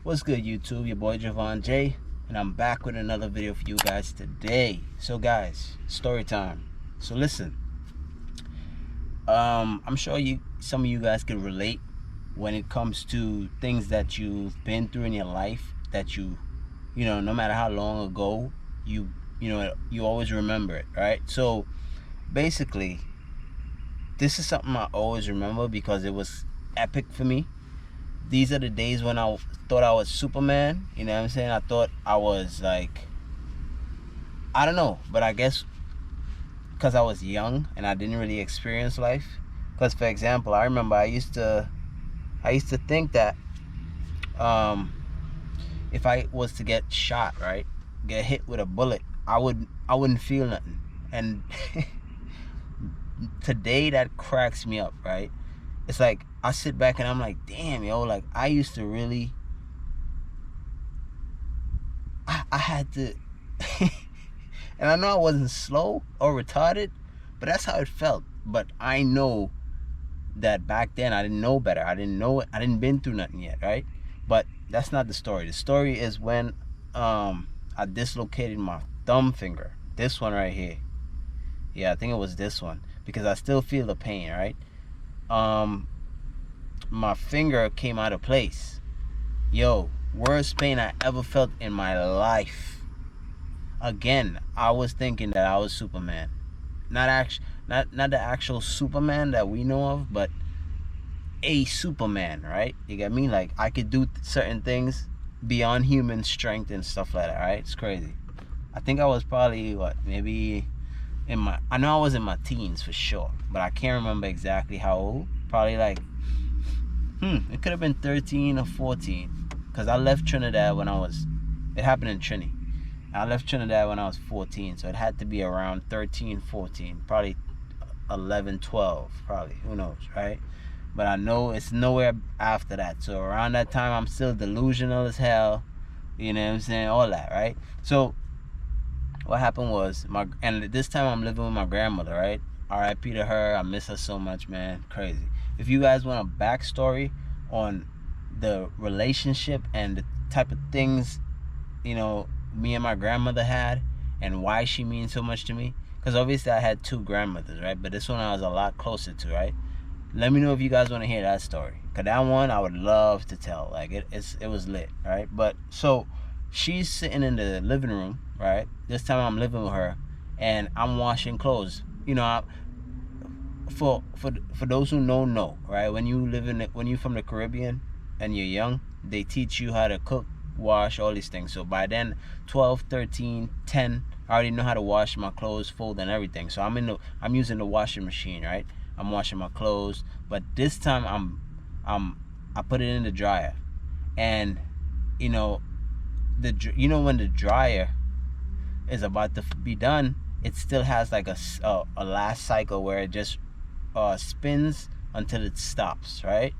What's good, YouTube? Your boy Javon J, and I'm back with another video for you guys today. So guys, story time. So listen, I'm sure some of you guys can relate when it comes to things that you've been through in your life that you know, no matter how long ago, you always remember it, right? So basically, this is something I always remember because it was epic for me. These are the days when I thought I was Superman, you know what I'm saying? I thought I was like, I don't know, but I guess because I was young and I didn't really experience life. Because for example, I remember I used to think that if I was to get shot, right, get hit with a bullet, I wouldn't feel nothing. And today that cracks me up, right? It's like I sit back and I'm like, damn, yo, like I used to really, I had to, and I know I wasn't slow or retarded, but that's how it felt. But I know that back then I didn't know better. I didn't know it. I didn't been through nothing yet, right? But that's not the story. The story is when I dislocated my thumb finger. This one right here. Yeah, I think it was this one because I still feel the pain, right? My finger came out of place. Yo, worst pain I ever felt in my life. Again, I was thinking that I was Superman. Not the actual Superman that we know of, but a Superman, right? You get me? Like I could do certain things beyond human strength and stuff like that, right? It's crazy. I think I was probably maybe I know I was in my teens for sure, but I can't remember exactly how old. Probably like it could have been 13 or 14, because I left Trinidad when it happened in Trini. I left Trinidad when I was 14, so it had to be around 13, 14, probably 11, 12, probably, who knows, right? But I know it's nowhere after that. So around that time, I'm still delusional as hell, you know what I'm saying, all that, right? So what happened was, and this time I'm living with my grandmother, right? R.I.P. to her. I miss her so much, man. Crazy. If you guys want a backstory on the relationship and the type of things, you know, me and my grandmother had and why she means so much to me, because obviously I had two grandmothers, right? But this one I was a lot closer to, right? Let me know if you guys want to hear that story, because that one I would love to tell. Like it was lit, right? But so she's sitting in the living room, right? This time I'm living with her and I'm washing clothes. You know, for those who know, right? When you're from the Caribbean and you're young, they teach you how to cook, wash, all these things. So by then 12, 13, 10, I already know how to wash my clothes, fold and everything. So I'm using the washing machine, right? I'm washing my clothes, but this time I put it in the dryer. And you know, when the dryer is about to be done, it still has like a last cycle where it just spins until it stops, right?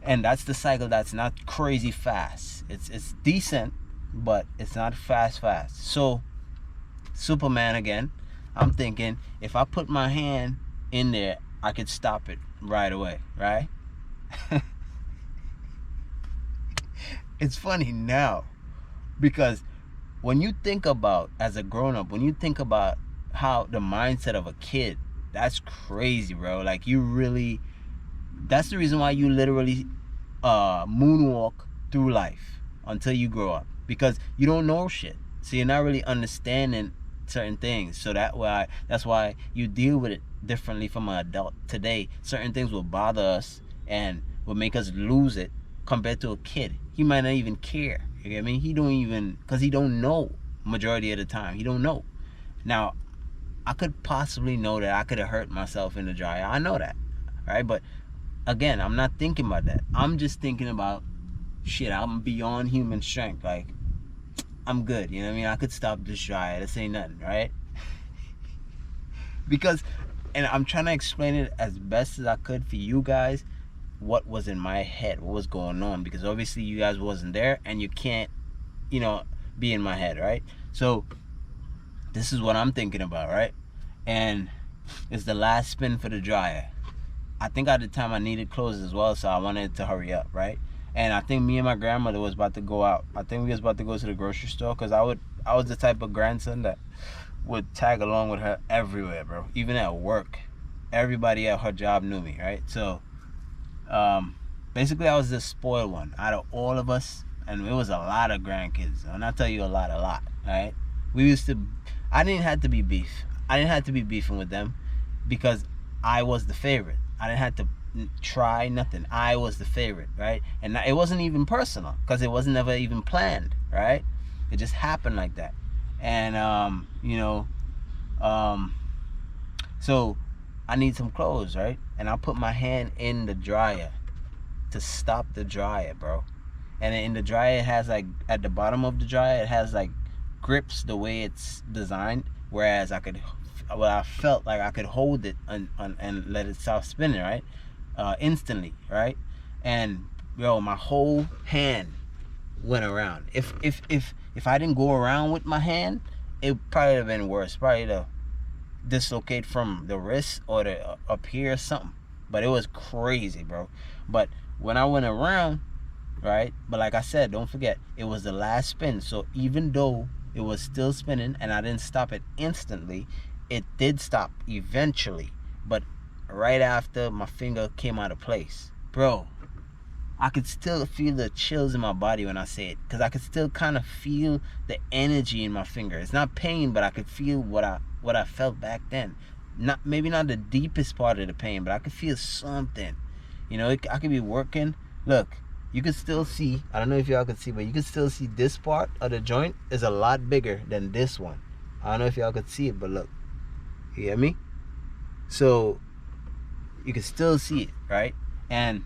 And that's the cycle that's not crazy fast. It's decent, but it's not fast. So Superman again, I'm thinking if I put my hand in there, I could stop it right away, right? It's funny now, because when you think about, as a grown-up, when you think about how the mindset of a kid, that's crazy, bro. Like that's the reason why you literally moonwalk through life until you grow up, because you don't know shit, so you're not really understanding certain things. So that's why you deal with it differently from an adult. Today certain things will bother us and will make us lose it, compared to a kid. He might not even care, you get me? He don't even, because he don't know. Majority of the time he don't know. Now I could possibly know that I could have hurt myself in the dryer. I know that, right? But again, I'm not thinking about that. I'm just thinking about, shit, I'm beyond human strength. Like, I'm good, you know what I mean? I could stop this dryer. This ain't nothing, right? Because, and I'm trying to explain it as best as I could for you guys, what was in my head, what was going on, because obviously you guys wasn't there and you can't, you know, be in my head, right? So this is what I'm thinking about, right? And it's the last spin for the dryer. I think at the time I needed clothes as well, so I wanted to hurry up, right? And I think me and my grandmother was about to go out. I think we was about to go to the grocery store, because I was the type of grandson that would tag along with her everywhere, bro. Even at work, everybody at her job knew me, right? So basically I was the spoiled one out of all of us, and it was a lot of grandkids. And I'll tell you a lot, right? We used to, I didn't have to be beefing with them, because I was the favorite. I didn't have to try nothing. I was the favorite, right? And it wasn't even personal, because it wasn't ever even planned, right? It just happened like that. And so I need some clothes, right? And I put my hand in the dryer to stop the dryer, bro. And in the dryer, it has like, at the bottom of the dryer, it has like grips the way it's designed, whereas I felt like I could hold it and let it stop spinning, right? Instantly, right? And yo, my whole hand went around. If I didn't go around with my hand, it probably would have been worse. Probably to dislocate from the wrist or the up here or something. But it was crazy, bro. But when I went around, right? But like I said, don't forget, it was the last spin. So even though it was still spinning and I didn't stop it instantly, it did stop eventually. But right after, my finger came out of place, bro. I could still feel the chills in my body when I say it, because I could still kind of feel the energy in my finger. It's not pain, but I could feel what I felt back then. Maybe not the deepest part of the pain, but I could feel something. I could be working. Look, you could still see, I don't know if y'all could see, but you could still see this part of the joint is a lot bigger than this one. I don't know if y'all could see it, but look. You hear me? So you can still see it, right? And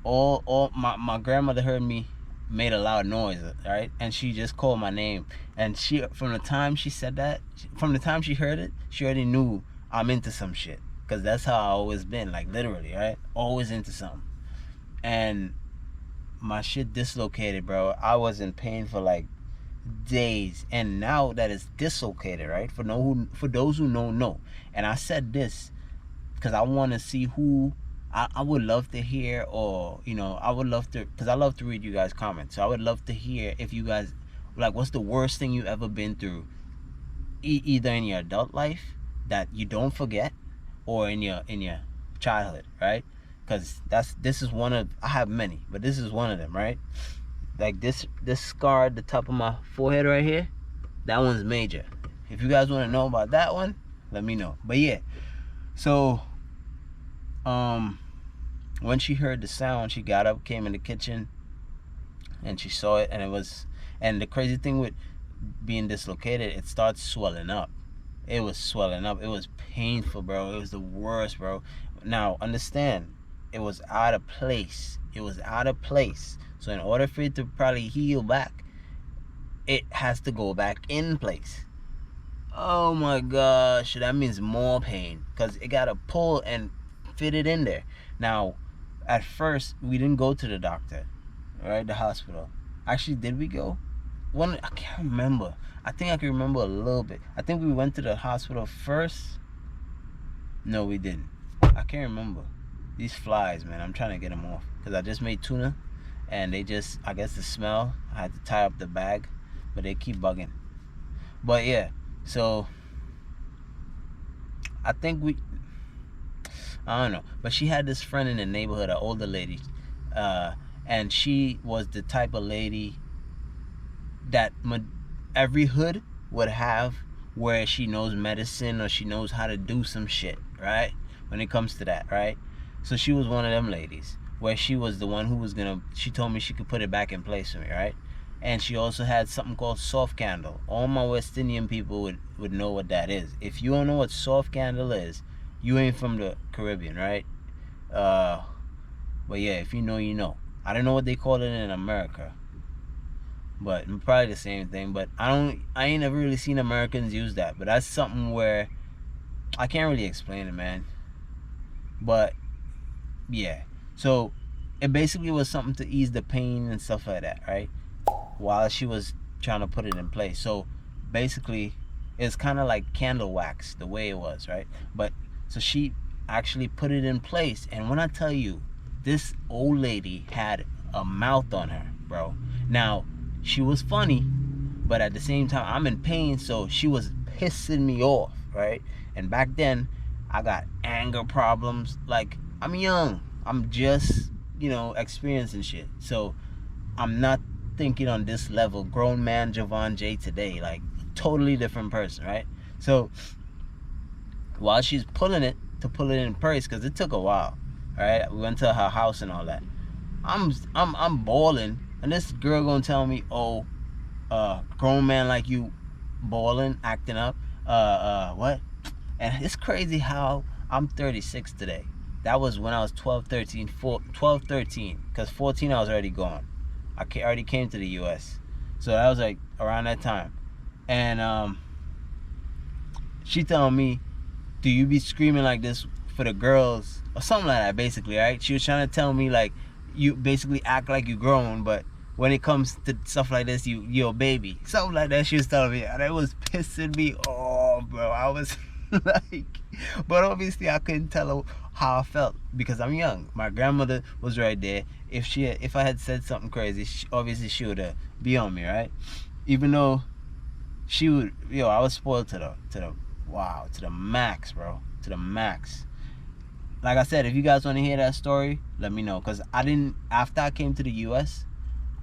all my grandmother heard me, made a loud noise, right? And she just called my name. And from the time she said that, from the time she heard it, she already knew I'm into some shit. Because that's how I always been, like literally, right? Always into something. And my shit dislocated, bro. I was in pain for like days. And now that it's dislocated, right? For those who know. And I said this because I want to see who I would love to hear, or I would love to, because I love to read you guys' comments. So I would love to hear if you guys, like, what's the worst thing you ever been through, either in your adult life that you don't forget, or in your childhood, right? Because this is one of, I have many, but this is one of them, right? Like this scar at the top of my forehead right here, that one's major. If you guys want to know about that one, let me know. But yeah, so when she heard the sound, she got up, came in the kitchen, and she saw it, and the crazy thing with being dislocated, it starts swelling up. It was swelling up. It was painful, bro. It was the worst, bro. Now, understand, it was out of place. So in order for it to probably heal back, it has to go back in place. Oh my gosh, that means more pain, because it got to pull and fit it in there. Now, at first, we didn't go to the doctor, right? The hospital. Actually, did we go? I can't remember. I think I can remember a little bit. I think we went to the hospital first. No, we didn't. I can't remember. These flies, man, I'm trying to get them off, because I just made tuna, and they just, I guess the smell, I had to tie up the bag, but they keep bugging. But yeah, so I think I don't know, but she had this friend in the neighborhood, an older lady, and she was the type of lady that every hood would have, where she knows medicine, or she knows how to do some shit, right? When it comes to that, right? So she was one of them ladies, where she was the one who was she told me she could put it back in place for me, right? And she also had something called soft candle. All my West Indian people would know what that is. If you don't know what soft candle is, you ain't from the Caribbean, right? But yeah, if you know, you know. I don't know what they call it in America, but probably the same thing. But I ain't never really seen Americans use that. But that's something where I can't really explain it, man. But yeah, so it basically was something to ease the pain and stuff like that, right? While she was trying to put it in place. So basically, it's kind of like candle wax, the way it was, right? But so she actually put it in place, and when I tell you, this old lady had a mouth on her, bro. Now, she was funny, but at the same time, I'm in pain, so she was pissing me off, right? And back then, I got anger problems. Like, I'm young. I'm just, experiencing shit. So, I'm not thinking on this level. Grown man Javon J today. Like, totally different person, right? So, while she's pulling it to pull it in place, because it took a while, right? We went to her house and all that. I'm bawling, and this girl gonna tell me, oh, grown man like you bawling, acting up, what? And it's crazy how I'm 36 today. That was when I was 12, 13, because 14 I was already gone. I already came to the U.S. So that was like around that time. And she telling me, do you be screaming like this for the girls? Or something like that, basically, right? She was trying to tell me, like, you basically act like you grown, but when it comes to stuff like this, you're a baby. Something like that she was telling me. And it was pissing me off, bro. I was like... But obviously, I couldn't tell her how I felt because I'm young. My grandmother was right there. If I had said something crazy, obviously she would be on me, right? Even though she would... I was spoiled to the max, bro. To the max. Like I said, if you guys want to hear that story, let me know. Because after I came to the U.S.,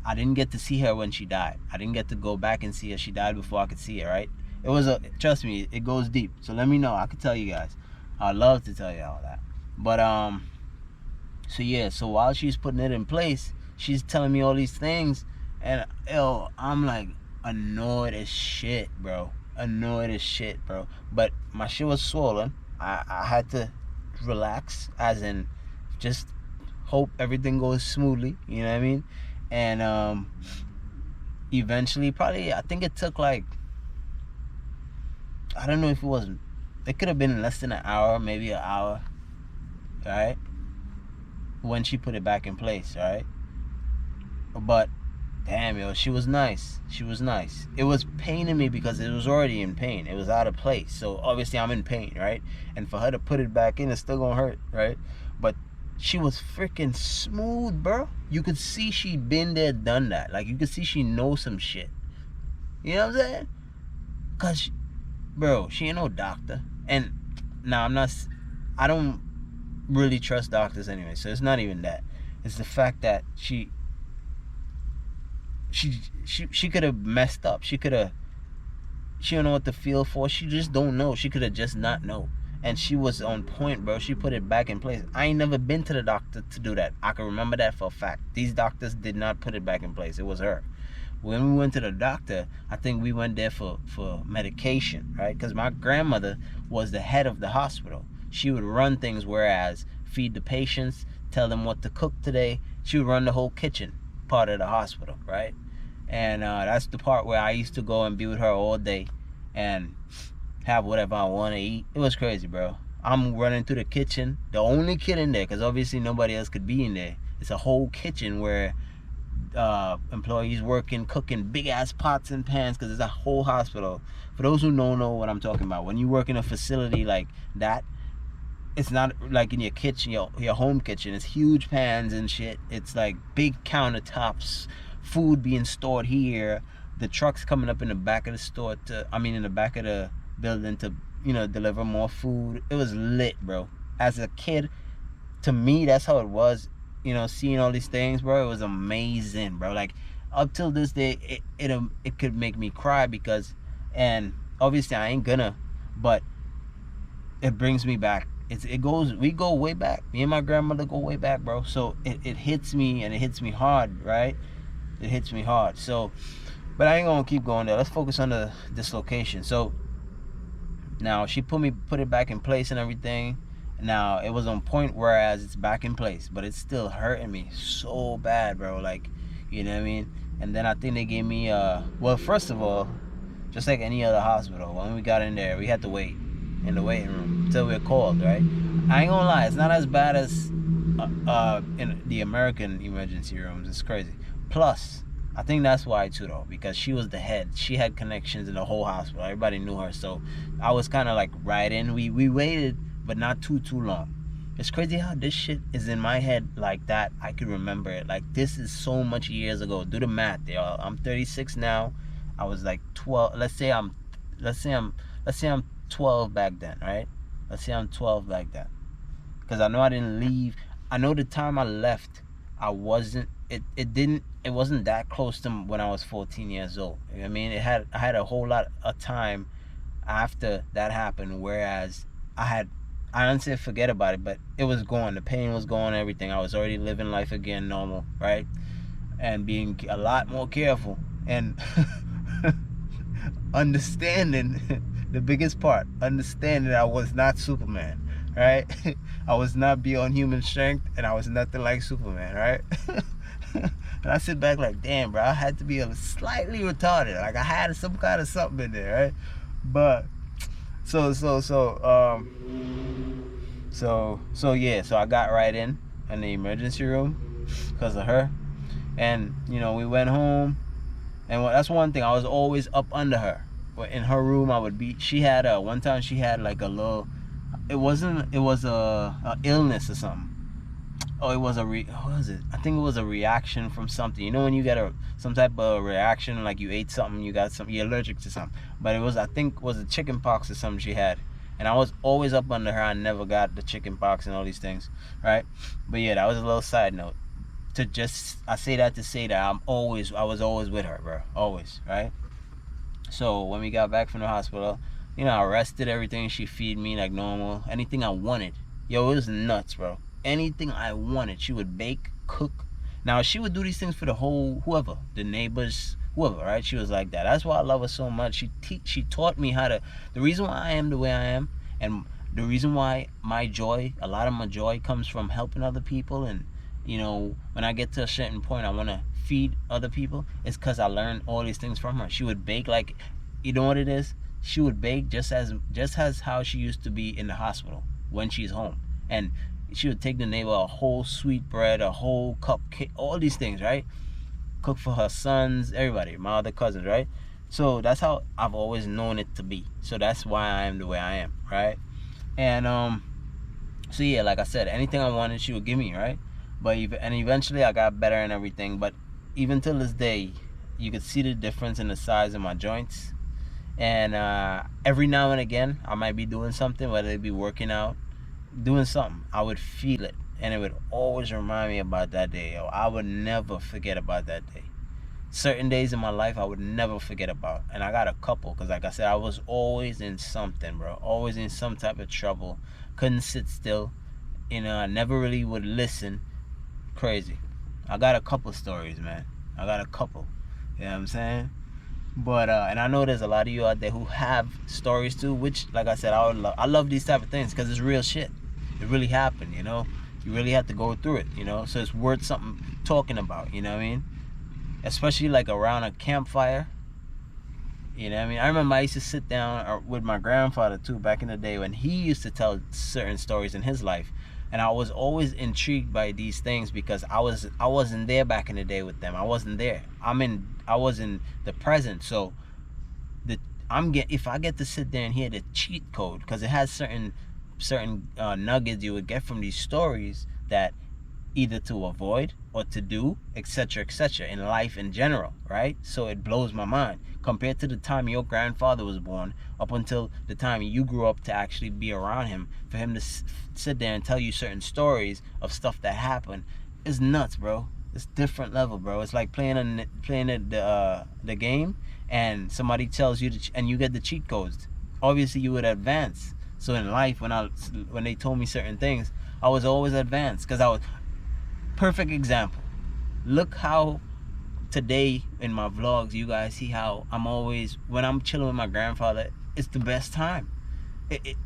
I didn't get to see her when she died. I didn't get to go back and see her. She died before I could see her, right? It was trust me, it goes deep. So let me know. I could tell you guys. I'd love to tell you all that. But, so while she's putting it in place, she's telling me all these things. And, I'm like annoyed as shit, bro. But my shit was swollen. I had to relax, as in just hope everything goes smoothly, you know what I mean? And eventually, probably, I think it took like, I don't know if it could have been less than an hour, maybe an hour, right? When she put it back in place, right? But damn, she was nice. It was paining me because it was already in pain. It was out of place. So obviously I'm in pain, right? And for her to put it back in, it's still gonna hurt, right? But she was freaking smooth, bro. You could see she'd been there, done that. Like, you could see she knows some shit. You know what I'm saying? Cause, bro, she ain't no doctor. And now I don't really trust doctors anyway. So it's not even that. It's the fact that she could have messed up. She don't know what to feel for. She just don't know. She could have just not know. And she was on point, bro. She put it back in place. I ain't never been to the doctor to do that. I can remember that for a fact. These doctors did not put it back in place. It was her. When we went to the doctor, I think we went there for medication, right? Because my grandmother was the head of the hospital. She would run things, whereas feed the patients, tell them what to cook today. She would run the whole kitchen part of the hospital, right? And that's the part where I used to go and be with her all day and have whatever I want to eat. It was crazy, bro. I'm running through the kitchen, the only kid in there, because obviously nobody else could be in there. It's a whole kitchen where employees working, cooking big ass pots and pans, because it's a whole hospital. For those who don't know what I'm talking about, when you work in a facility like that, it's not like in your kitchen, your home kitchen. It's huge pans and shit. It's like big countertops, food being stored here, the trucks coming up in the back of the store in the back of the building to deliver more food. It was lit, bro. As a kid, to me, that's how it was. Seeing all these things, bro, it was amazing, bro. Like, up till this day, it could make me cry because, and obviously I ain't gonna, but it brings me back. We go way back. Me and my grandmother go way back, bro. So it hits me, and it hits me hard, right? It hits me hard. So, but I ain't gonna keep going there. Let's focus on the dislocation. So now she put it back in place and everything. Now it was on point, whereas it's back in place, but it's still hurting me so bad, bro. Like, you know what I mean? And then I think they gave me well, first of all, just like any other hospital, when we got in there, we had to wait in the waiting room until we were called, right? I ain't gonna lie, it's not as bad as in the American emergency rooms. It's crazy. Plus, I think that's why too, though, because she was the head. She had connections in the whole hospital. Everybody knew her, so I was kind of like right in. We waited, but not too long. It's crazy how this shit is in my head like that. I can remember it. Like, this is so much years ago. Do the math, y'all. I'm 36 now. I was like 12. Let's say I'm 12 back then, right? Let's say I'm 12 back then. Because I know I didn't leave. I know the time I left, I wasn't. It wasn't that close to when I was 14 years old. You know what I mean? I had a whole lot of time after that happened, whereas I didn't say forget about it, but it was gone. The pain was gone, everything. I was already living life again, normal, right? And being a lot more careful and understanding the biggest part, understanding I was not Superman, right? I was not beyond human strength, and I was nothing like Superman, right? And I sit back like, damn, bro, I had to be slightly retarded. Like, I had some kind of something in there, right? But so yeah, so I got right in the emergency room because of her. And, you know, we went home, and that's one thing, I was always up under her. But in her room, I would be, one time she had like a little, it was a illness or something. Oh, it was what was it? I think it was a reaction from something. You know when you get some type of reaction, like you ate something, you're allergic to something. But I think it was a chicken pox or something she had. And I was always up under her. I never got the chicken pox and all these things, right? But yeah, that was a little side note. I say that to say that I was always with her, bro. Always, right? So when we got back from the hospital, you know, I rested everything. She feed me like normal. Anything I wanted. Yo, it was nuts, bro. Anything I wanted. She would bake, cook. Now, she would do these things for the whole, whoever, the neighbors, whoever, right? She was like that. That's why I love her so much. She taught me how to, the reason why I am the way I am, and the reason why a lot of my joy comes from helping other people. And, you know, when I get to a certain point, I want to feed other people, is because I learned all these things from her. She would bake, like, you know what it is? She would bake just as how she used to be in the hospital when she's home. And she would take the neighbor a whole sweet bread, a whole cupcake, all these things, right? Cook for her sons, everybody, my other cousins, right? So that's how I've always known it to be. So that's why I am the way I am, right? And so yeah, like I said, anything I wanted, she would give me, right? And eventually I got better and everything. But even till this day, you could see the difference in the size of my joints. And every now and again, I might be doing something, whether it be working out, doing something, I would feel it, and it would always remind me about that day. Yo, I would never forget about that day. Certain days in my life I would never forget about, and I got a couple, because like I said, I was always in something, bro. Always in some type of trouble. Couldn't sit still. You know, I never really would listen. Crazy. I got a couple stories, man. I got a couple. You know what I'm saying? But and I know there's a lot of you out there who have stories too, which, like I said, I love these type of things because it's real shit. It really happened, you know. You really have to go through it, you know. So it's worth something talking about, you know what I mean? Especially like around a campfire. You know what I mean? I remember I used to sit down with my grandfather too back in the day when he used to tell certain stories in his life. And I was always intrigued by these things because I wasn't there back in the day with them. I wasn't there. I was in the present. So if I get to sit there and hear the cheat code, because it has certain nuggets you would get from these stories that either to avoid or to do, etc., etc., in life in general, right? So it blows my mind compared to the time your grandfather was born up until the time you grew up to actually be around him. For him to sit there and tell you certain stories of stuff that happened is nuts, bro. It's different level, bro. It's like playing the game and somebody tells you and you get the cheat codes. Obviously you would advance. So in life, when they told me certain things, I was always advanced because I was perfect example. Look how today in my vlogs you guys see how I'm always, when I'm chilling with my grandfather, it's the best time.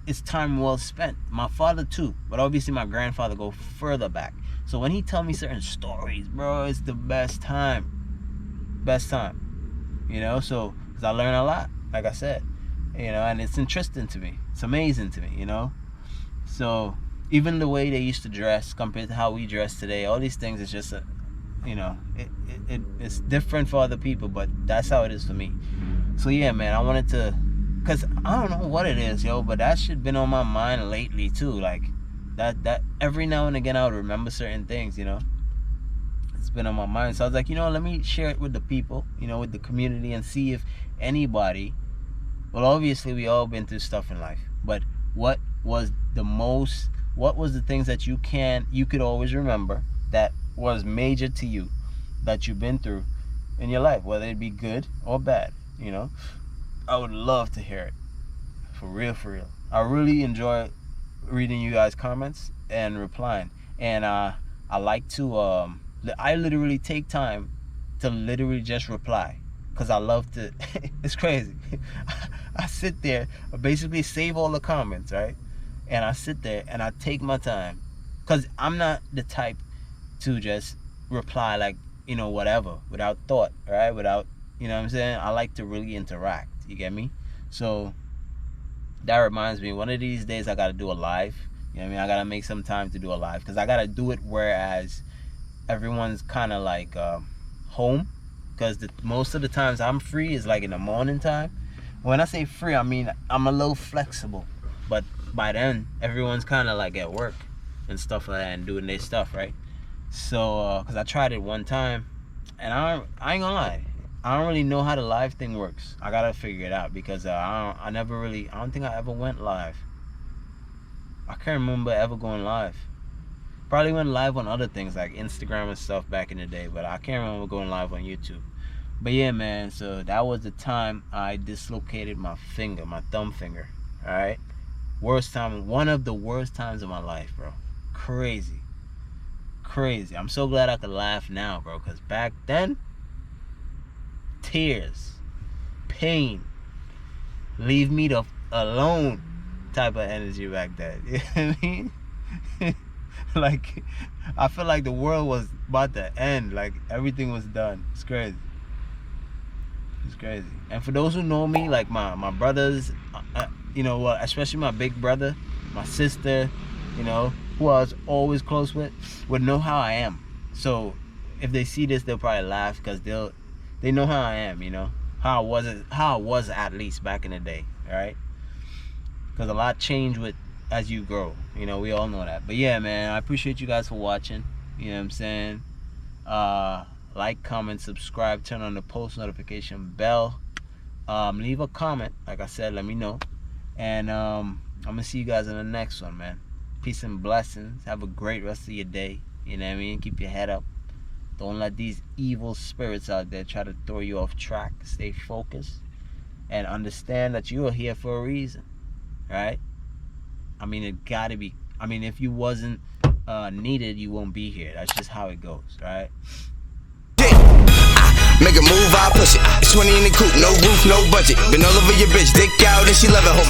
It's time well spent. My father too, but obviously my grandfather go further back. So when he tell me certain stories, bro, it's the best time. You know, so because I learn a lot, like I said, you know, and it's interesting to me. It's amazing to me, you know. So even the way they used to dress compared to how we dress today, all these things is just you know, it's different for other people, but that's how it is for me. So yeah, man, I wanted to, because I don't know what it is, yo, but that shit been on my mind lately too. Like, that every now and again I would remember certain things, you know. It's been on my mind. So I was like, you know, let me share it with the people, you know, with the community, and see if anybody, well, obviously we all been through stuff in life, but what was the things that you could always remember that was major to you, that you've been through in your life, whether it be good or bad, you know. I would love to hear it. For real. I really enjoy reading you guys' comments and replying. And I like to I literally take time to literally just reply, because I love to it's crazy. I sit there, I basically save all the comments, right? And I sit there and I take my time, because I'm not the type to just reply like, you know, whatever, without thought, right? Without, you know what I'm saying? I like to really interact, you get me? So that reminds me, one of these days I gotta do a live. You know what I mean? I gotta make some time to do a live, because I gotta do it whereas everyone's kind of like home, because most of the times I'm free is like in the morning time. When I say free, I mean I'm a little flexible, but by then everyone's kind of like at work and stuff like that and doing their stuff, right? So because I tried it one time, and I ain't gonna lie, I don't really know how the live thing works. I gotta figure it out, because I don't think I ever went live. I can't remember ever going live. Probably went live on other things like Instagram and stuff back in the day, but I can't remember going live on YouTube. But yeah, man, so that was the time I dislocated my finger, my thumb finger. Alright? Worst time, one of the worst times of my life, bro. Crazy. I'm so glad I could laugh now, bro, because back then, tears, pain, leave me alone type of energy back then. You know what I mean? Like, I feel like the world was about to end. Like, everything was done. It's crazy. And for those who know me, like my brothers, you know what, especially my big brother, my sister, you know, who I was always close with, would know how I am. So if they see this, they'll probably laugh, because they know how I am, you know, how I was at least back in the day, all right? Because a lot changed as you grow, you know, we all know that. But yeah, man, I appreciate you guys for watching. You know what I'm saying? Like, comment, subscribe, turn on the post notification bell, leave a comment, like I said, let me know. And I'm gonna see you guys in the next one, man. Peace and blessings. Have a great rest of your day. You know what I mean? Keep your head up. Don't let these evil spirits out there try to throw you off track. Stay focused and understand that you are here for a reason, right? I mean, it gotta be. I mean, if you wasn't needed, you won't be here. That's just how it goes, right? Make a move, I push it. It's 20 in the coupe, no roof, no budget. Been all over your bitch, dick out, and she love it.